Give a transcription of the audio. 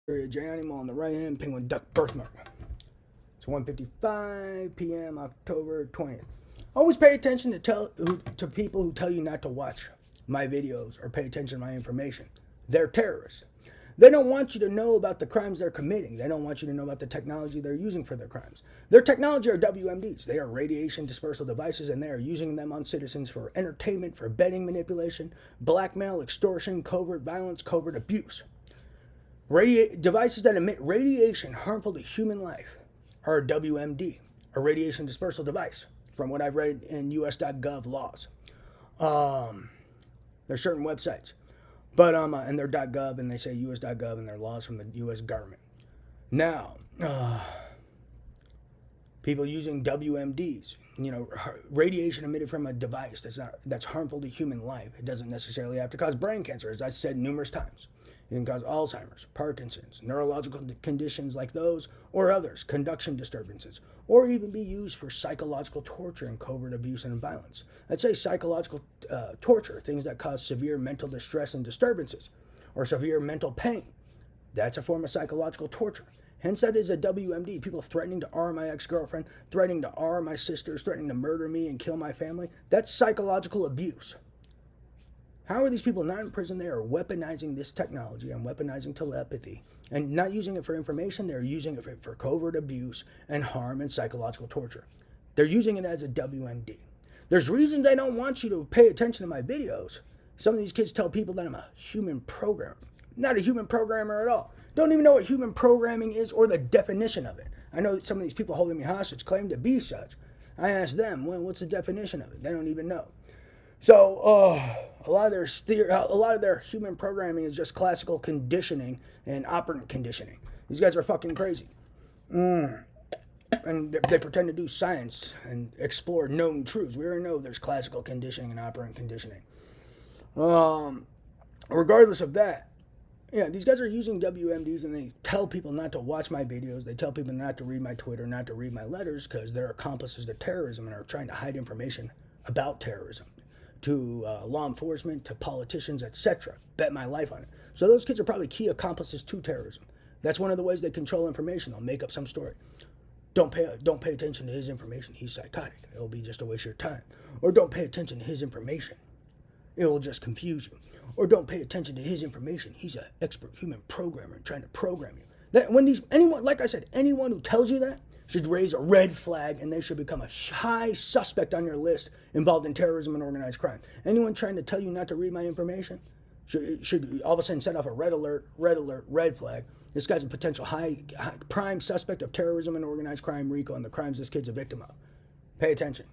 J animal on the right hand, penguin duck birthmark. It's 1:55 p.m. October 20th. Always pay attention to people who tell you not to watch my videos or pay attention to my information. They're terrorists. They don't want you to know about the crimes they're committing. They don't want you to know about the technology they're using for their crimes. Their technology are WMDs. They are radiation dispersal devices, and they are using them on citizens for entertainment, for betting manipulation, blackmail, extortion, covert violence, covert abuse. Devices that emit radiation harmful to human life are a WMD, a radiation dispersal device, from what I've read in US.gov laws. There's certain websites, but and they're .gov, and they say US.gov, and they're laws from the US government. Now, people using WMDs, radiation emitted from a device that's harmful to human life. It doesn't necessarily have to cause brain cancer, as I said numerous times. It can cause Alzheimer's, Parkinson's, neurological conditions like those, or others, conduction disturbances, or even be used for psychological torture and covert abuse and violence. I'd say psychological torture, things that cause severe mental distress and disturbances, or severe mental pain. That's a form of psychological torture. Hence, that is a WMD. People threatening to arm my ex-girlfriend, threatening to arm my sisters, threatening to murder me and kill my family. That's psychological abuse. How are these people not in prison? They are weaponizing this technology and weaponizing telepathy and not using it for information. They're using it for covert abuse and harm and psychological torture. They're using it as a WMD. There's reasons they don't want you to pay attention to my videos. Some of these kids tell people that I'm a human programmer. Not a human programmer at all. Don't even know what human programming is or the definition of it. I know that some of these people holding me hostage claim to be such. I asked them, well, what's the definition of it? They don't even know. So a lot of their human programming is just classical conditioning and operant conditioning. These guys are fucking crazy. And they pretend to do science and explore known truths. We already know there's classical conditioning and operant conditioning. Regardless of that, yeah, these guys are using WMDs, and they tell people not to watch my videos. They tell people not to read my Twitter, not to read my letters, because they're accomplices to terrorism and are trying to hide information about terrorism to law enforcement, to politicians, etc. Bet my life on it. So those kids are probably key accomplices to terrorism. That's one of the ways they control information. They'll make up some story. Don't pay attention to his information. He's psychotic. It'll be just a waste of your time. Or don't pay attention to his information. It will just confuse you. Or don't pay attention to his information. He's an expert human programmer trying to program you. Anyone who tells you that should raise a red flag, and they should become a high suspect on your list involved in terrorism and organized crime. Anyone trying to tell you not to read my information should all of a sudden set off a red alert, red flag. This guy's a potential high prime suspect of terrorism and organized crime, RICO, and the crimes this kid's a victim of. Pay attention.